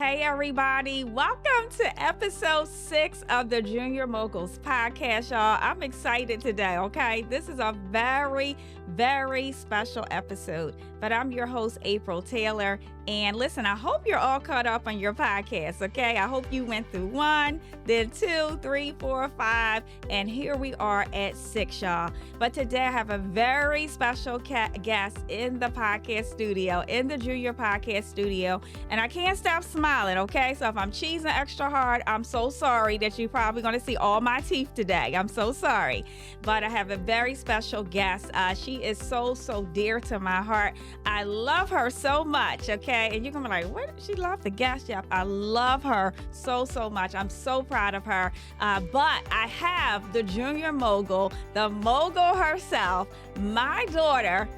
Hey, everybody. Welcome to episode 6 of the Junior Moguls podcast, y'all. I'm excited today, okay? This is a very, very special episode. But I'm your host, April Taylor. And listen, I hope you're all caught up on your podcast, okay? I hope you went through 1, then 2, 3, 4, 5, and here we are at 6, y'all. But today I have a very special guest in the podcast studio, in the Junior Podcast studio, and I can't stop smiling, okay? So if I'm cheesing extra hard, I'm so sorry that you're probably going to see all my teeth today. I'm so sorry. But I have a very special guest. She is so dear to my heart. I love her so much, okay? And you're going to be like, what? She loved the guest? Yep. I love her so much. I'm so proud of her. But I have the Junior Mogul, the mogul herself, my daughter,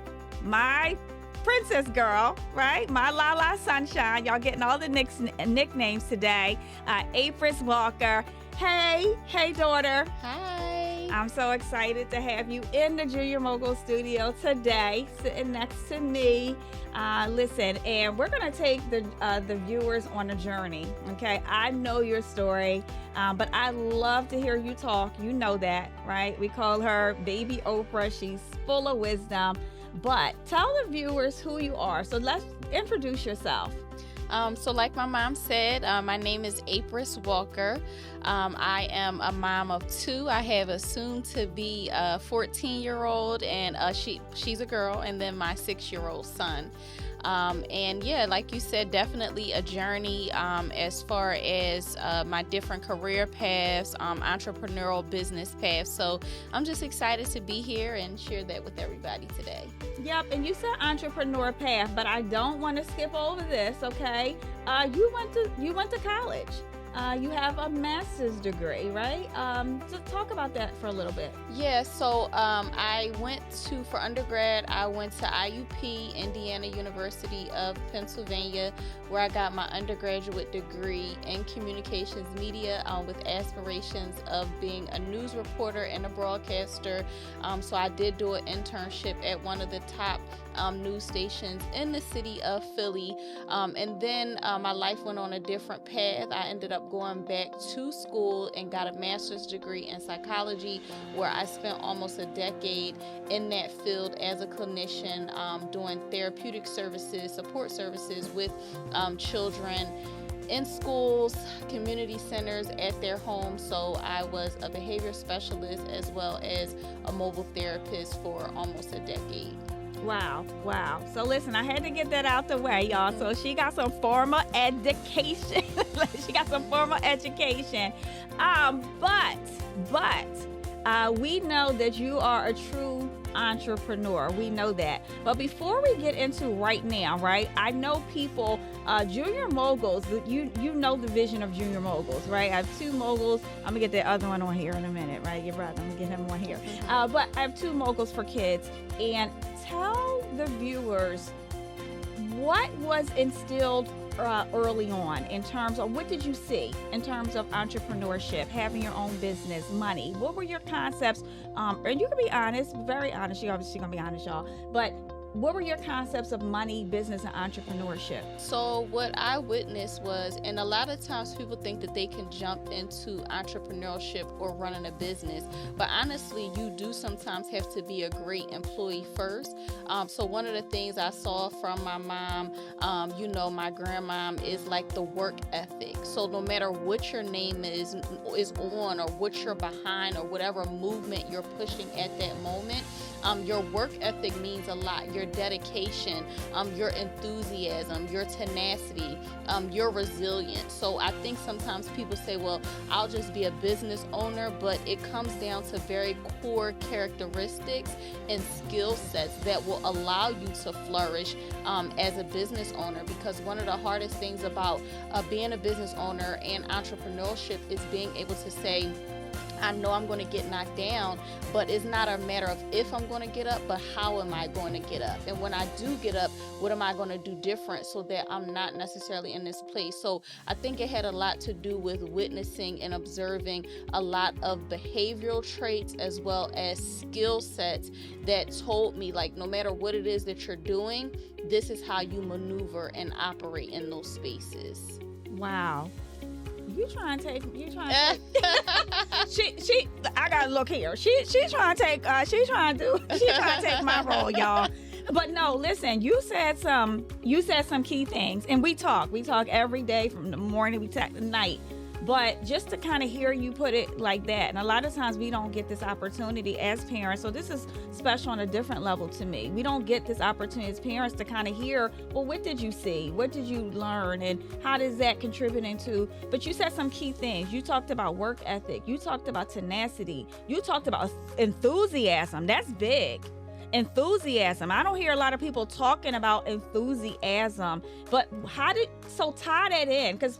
my princess girl, right? My Lala Sunshine. Y'all getting all the nicknames today. April Walker. Hey, daughter. Hi. I'm so excited to have you in the Junior Mogul studio today, sitting next to me. Listen, and we're going to take the viewers on a journey, okay? I know your story, but I love to hear you talk. You know that, right? We call her Baby Oprah. She's full of wisdom. But tell the viewers who you are. So let's introduce yourself. So like my mom said, my name is April Walker. I am a mom of 2. I have a soon-to-be 14-year-old, and she's a girl, and then my 6-year-old son. And yeah, like you said, definitely a journey as far as my different career paths, entrepreneurial business paths. So I'm just excited to be here and share that with everybody today. Yep, and you said entrepreneur path, but I don't want to skip over this, okay? You went to college. You have a master's degree, right? So talk about that for a little bit. Yeah, so for undergrad, I went to IUP, Indiana University of Pennsylvania, where I got my undergraduate degree in communications media with aspirations of being a news reporter and a broadcaster. So I did do an internship at one of the top news stations in the city of Philly. And then my life went on a different path. I ended up going back to school and got a master's degree in psychology, where I spent almost a decade in that field as a clinician, doing therapeutic services, support services with children in schools, community centers, at their homes. So I was a behavior specialist as well as a mobile therapist for almost a decade. Wow. So listen, I had to get that out the way, y'all. So she got some formal education. But we know that you are a true entrepreneur. We know that. But before we get into right now, right? I know people, Junior Moguls, you know the vision of Junior Moguls, right? I have 2 moguls. I'm going to get the other one on here in a minute, right? Your brother, I'm going to get him on here. But I have 2 moguls for kids. And tell the viewers what was instilled early on in terms of what did you see in terms of entrepreneurship, having your own business, money? What were your concepts? And you can be honest, very honest. You're obviously going to be honest, y'all. But what were your concepts of money, business, and entrepreneurship? So what I witnessed was, and a lot of times people think that they can jump into entrepreneurship or running a business, but honestly, you do sometimes have to be a great employee first. So one of the things I saw from my mom, my grandmom, is like the work ethic. So no matter what your name is on, or what you're behind, or whatever movement you're pushing at that moment, your work ethic means a lot. Your dedication, your enthusiasm, your tenacity, your resilience. So I think sometimes people say, well, I'll just be a business owner, but it comes down to very core characteristics and skill sets that will allow you to flourish as a business owner. Because one of the hardest things about being a business owner and entrepreneurship is being able to say, I know I'm going to get knocked down, but it's not a matter of if I'm going to get up, but how am I going to get up? And when I do get up, what am I going to do different so that I'm not necessarily in this place? So I think it had a lot to do with witnessing and observing a lot of behavioral traits as well as skill sets that told me, like, no matter what it is that you're doing, this is how you maneuver and operate in those spaces. Wow. You trying to take she I gotta look here. She's trying to take she's trying to take my role, y'all. But no, listen, you said some key things, and we talk every day from the morning, we talk at night. But just to kind of hear you put it like that, and a lot of times we don't get this opportunity as parents, so this is special on a different level to me. We don't get this opportunity as parents to kind of hear, well, what did you see? What did you learn? And how does that contribute into, but you said some key things. You talked about work ethic. You talked about tenacity. You talked about enthusiasm. That's big. Enthusiasm. I don't hear a lot of people talking about enthusiasm, but tie that in, because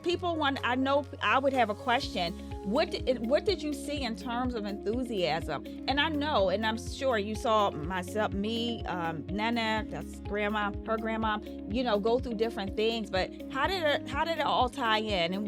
I know I would have a question. What did you see in terms of enthusiasm? And I know, and I'm sure you saw myself, me, Nana, that's grandma, her grandma, go through different things, but how did it all tie in? And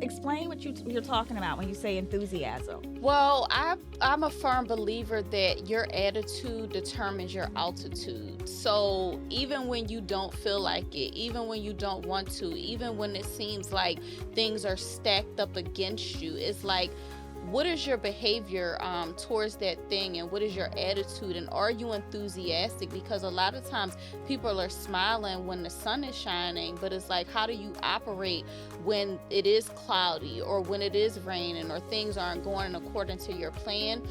explain what you're talking about when you say enthusiasm. Well, I'm a firm believer that your attitude determines your altitude. So even when you don't feel like it, even when you don't want to, even when it seems like things are stacked up against you, it's like, what is your behavior towards that thing, and what is your attitude, and are you enthusiastic? Because a lot of times people are smiling when the sun is shining, but it's like, how do you operate when it is cloudy, or when it is raining, or things aren't going according to your plan?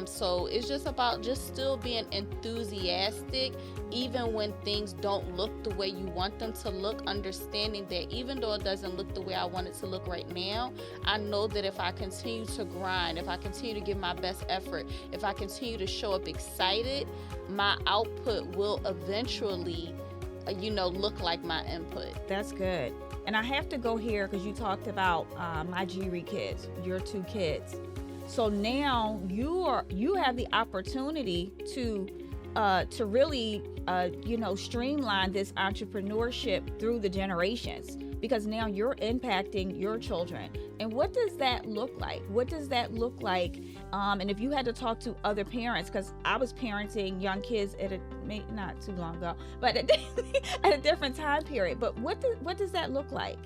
So it's just about just still being enthusiastic, even when things don't look the way you want them to look, understanding that even though it doesn't look the way I want it to look right now, I know that if I continue to grind, if I continue to give my best effort, if I continue to show up excited, my output will eventually, look like my input. That's good. And I have to go here because you talked about my G-Read kids, your 2 kids. So now you have the opportunity to really streamline this entrepreneurship through the generations, because now you're impacting your children. And what does that look like? And if you had to talk to other parents, because I was parenting young kids not too long ago, but at a different time period. But what does that look like?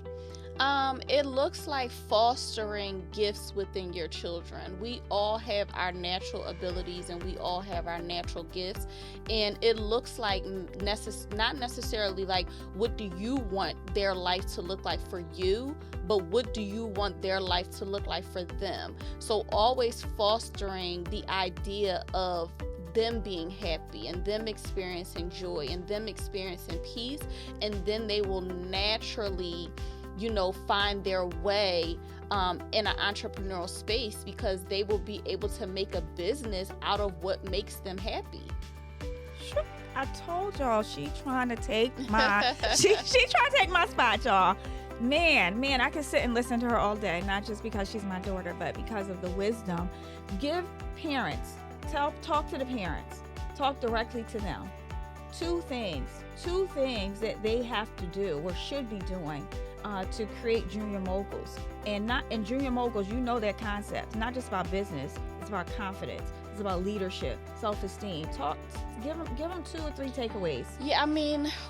It looks like fostering gifts within your children. We all have our natural abilities, and we all have our natural gifts, and it looks like not necessarily like, what do you want their life to look like for you, but what do you want their life to look like for them? So always fostering the idea of them being happy, and them experiencing joy, and them experiencing peace, and then they will naturally find their way in an entrepreneurial space, because they will be able to make a business out of what makes them happy. I told y'all she trying to take my she trying to take my spot, y'all. Man, I can sit and listen to her all day, not just because she's my daughter, but because of the wisdom. Give parents, talk to the parents, talk directly to them. Two things that they have to do or should be doing to create junior moguls. And junior moguls, that concept. It's not just about business, it's about confidence, it's about leadership, self-esteem. Give them 2 or 3 takeaways. Yeah,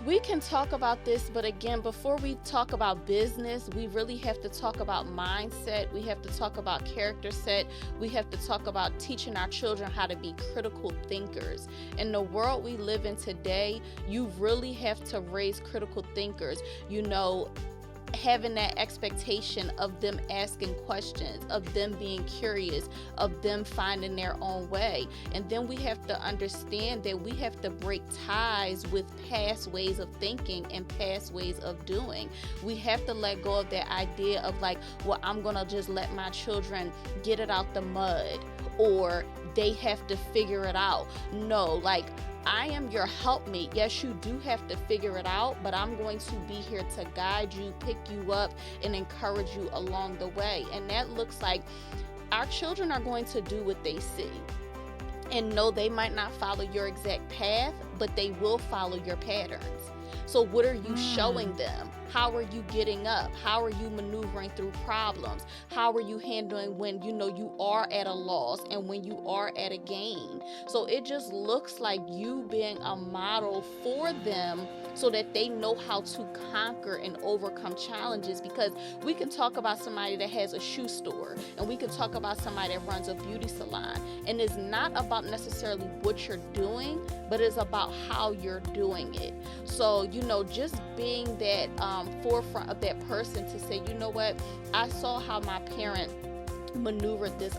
we can talk about this, but again, before we talk about business, we really have to talk about mindset. We have to talk about character set. We have to talk about teaching our children how to be critical thinkers. In the world we live in today, you really have to raise critical thinkers. Having that expectation of them asking questions, of them being curious, of them finding their own way. And then we have to understand that we have to break ties with past ways of thinking and past ways of doing. We have to let go of that idea of like, well, I'm gonna just let my children get it out the mud, or they have to figure it out. No, I am your helpmate. Yes, you do have to figure it out, but I'm going to be here to guide you, pick you up, and encourage you along the way. And that looks like our children are going to do what they see. And no, they might not follow your exact path, but they will follow your patterns. So what are you showing them? How are you getting up? How are you maneuvering through problems? How are you handling when you are at a loss and when you are at a gain? So it just looks like you being a model for them so that they know how to conquer and overcome challenges. Because we can talk about somebody that has a shoe store, and we can talk about somebody that runs a beauty salon, and it's not about necessarily what you're doing, but it's about how you're doing it. So, just being that forefront of that person to say, you know what, I saw how my parent maneuvered this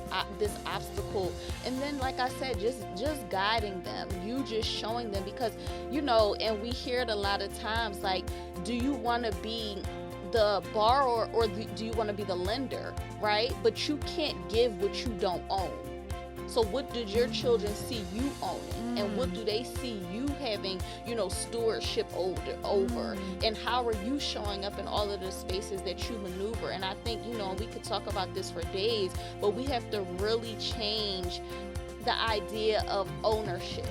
obstacle, and then, like I said, just guiding them, you just showing them. Because and we hear it a lot of times, like, do you want to be the borrower or do you want to be the lender, right? But you can't give what you don't own. So what did your children see you owning, and what do they see you having, stewardship over, and how are you showing up in all of the spaces that you maneuver? And I think, we could talk about this for days, but we have to really change the idea of ownership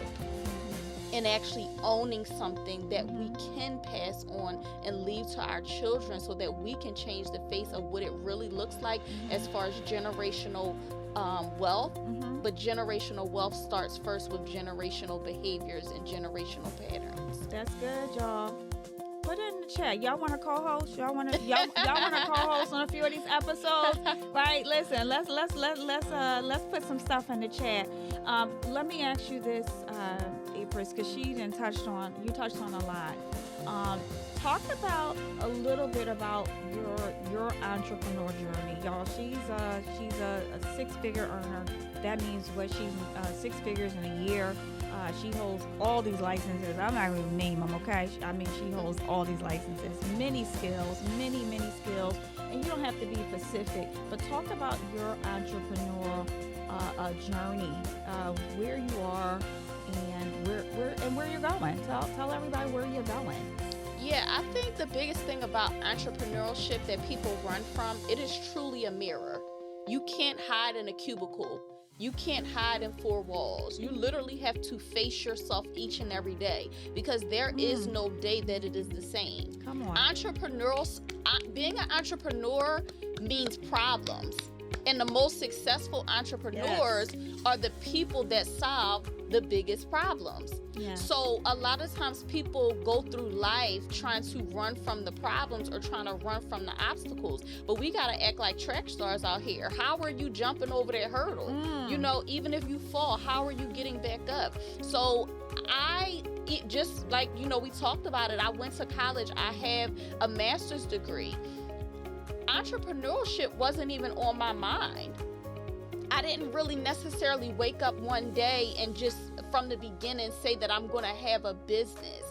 and actually owning something that we can pass on and leave to our children, so that we can change the face of what it really looks like as far as generational wealth. But generational wealth starts first with generational behaviors and generational patterns. That's good, y'all. Put it in the chat. Y'all want to co-host? Y'all want to co-host on a few of these episodes, right? Listen, let's put some stuff in the chat. Let me ask you this, Apris, because you touched on a lot. Talk about a little bit about your entrepreneur journey, y'all. She's a six-figure earner. That means she's 6 figures in a year. She holds all these licenses. I'm not going to name them, okay? I mean, she holds all these licenses. Many skills, many skills. And you don't have to be specific, but talk about your entrepreneurial journey, where you are and where you're going. Tell everybody where you're going. Yeah, I think the biggest thing about entrepreneurship that people run from, it is truly a mirror. You can't hide in a cubicle. You can't hide in 4 walls. You literally have to face yourself each and every day, because there is no day that it is the same. Come on. Being an entrepreneur means problems. And the most successful entrepreneurs are the people that solve the biggest problems. Yeah. So a lot of times people go through life trying to run from the problems or trying to run from the obstacles. But we got to act like track stars out here. How are you jumping over that hurdle? Even if you fall, how are you getting back up? So just like, we talked about it. I went to college. I have a master's degree. Entrepreneurship wasn't even on my mind. I didn't really necessarily wake up one day and just from the beginning say that I'm going to have a business.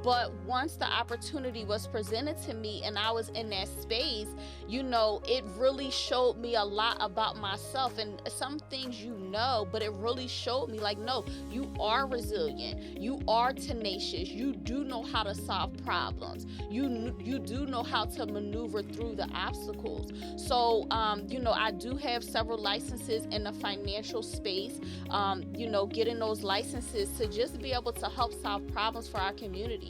But once the opportunity was presented to me and I was in that space, it really showed me a lot about myself and some things, but it really showed me like, no, you are resilient. You are tenacious. You do know how to solve problems. You do know how to maneuver through the obstacles. So, I do have several licenses in the financial space, getting those licenses to just be able to help solve problems for our communities.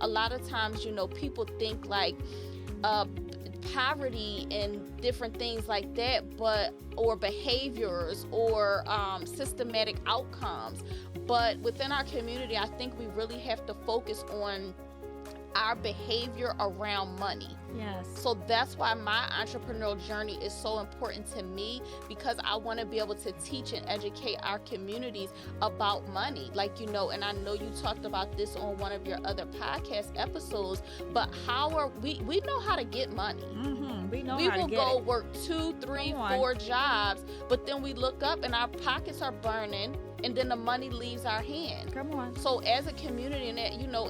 A lot of times, people think like poverty and different things like that, or behaviors or systematic outcomes. But within our community, I think we really have to focus on our behavior around money. Yes. So that's why my entrepreneurial journey is so important to me, because I want to be able to teach and educate our communities about money. And I know you talked about this on one of your other podcast episodes, but we know how to get money. We will go work 2, 3, 4 jobs, but then we look up and our pockets are burning, and then the money leaves our hand. Come on. So as a community and,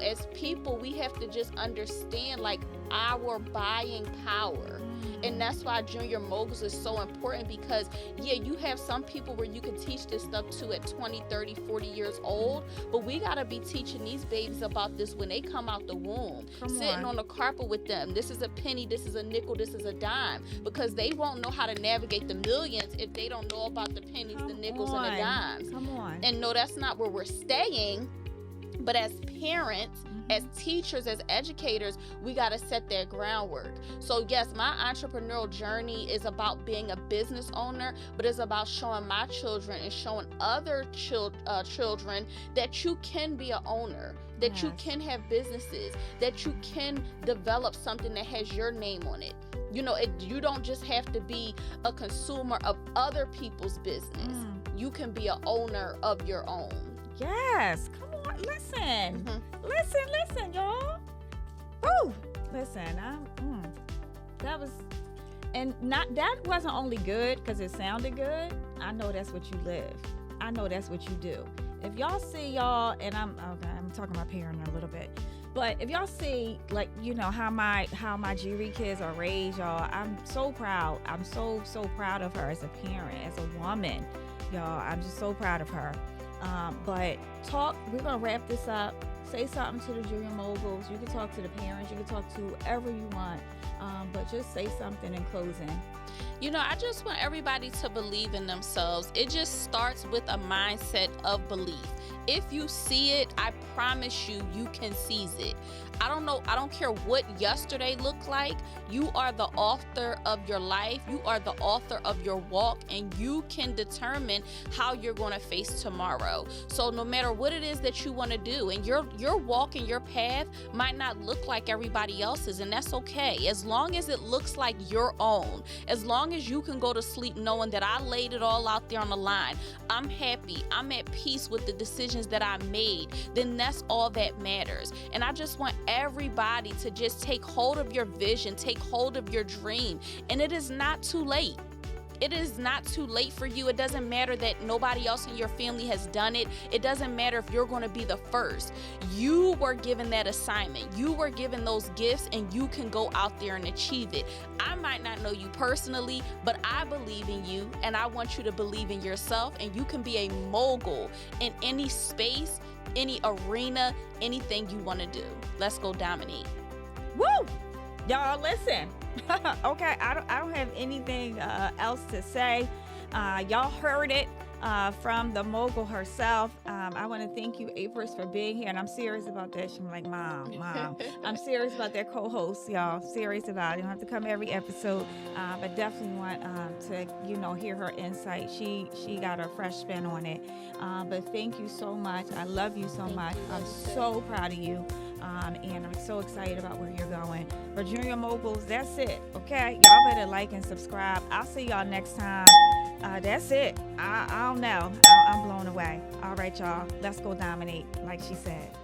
as people, we have to just understand our buying power. And that's why Junior Moguls is so important, because you have some people where you can teach this stuff to at 20, 30, 40 years old, but we got to be teaching these babies about this when they come out the womb, sitting on the carpet with them. This is a penny, this is a nickel, this is a dime, because they won't know how to navigate the millions if they don't know about the pennies, the nickels, and the dimes. Come on. And no, that's not where we're staying. But as parents, as teachers, as educators, we got to set that groundwork. So yes, my entrepreneurial journey is about being a business owner, but it's about showing my children and showing other children that you can be an owner. that you Yes. can have businesses, that you can develop something that has your name on it. You don't just have to be a consumer of other people's business. You can be an owner of your own. Yes. Come on. Listen. Listen, y'all. Woo. Listen. That was, and not that wasn't only good because it sounded good. I know that's what you live. I know that's what you do. If y'all see y'all, and I'm talking about parenting a little bit, but if y'all see, like, how my Jiri kids are raised, y'all, I'm so proud. I'm so proud of her as a parent, as a woman, y'all. I'm just so proud of her. But we're gonna wrap this up. Say something to the junior moguls. You can talk to the parents. You can talk to whoever you want. But just say something in closing. I just want everybody to believe in themselves. It just starts with a mindset of belief. If you see it, I promise you can seize it. I don't care what yesterday looked like. You are the author of your life. You are the author of your walk, and you can determine how you're going to face tomorrow. So no matter what it is that you want to do, and your walk and your path might not look like everybody else's, and that's okay. As long as it looks like your own, as long as you can go to sleep knowing that I laid it all out there on the line, I'm happy, I'm at peace with the decisions that I made, then that's all that matters. And I just want everybody to just take hold of your vision, take hold of your dream, and it is not too late. It is not too late for you. It doesn't matter that nobody else in your family has done it. It doesn't matter if you're going to be the first. You were given that assignment. You were given those gifts, and you can go out there and achieve it. I might not know you personally, but I believe in you, and I want you to believe in yourself, and you can be a mogul in any space, any arena, anything you want to do. Let's go dominate. Woo! Y'all listen. Okay, I don't have anything else to say. Y'all heard it from the mogul herself. I want to thank you, Apris, for being here, and I'm serious about that. She's like, Mom. I'm serious about that co-host, y'all. Serious about it. You don't have to come every episode, but definitely want to hear her insight. She got a fresh spin on it. But thank you so much. I love you so much. I'm so proud of you. And I'm so excited about where you're going. For Junior Moguls, that's it. Okay, y'all better like and subscribe. I'll see y'all next time. That's it. I don't know. I'm blown away. All right, y'all. Let's go dominate, like she said.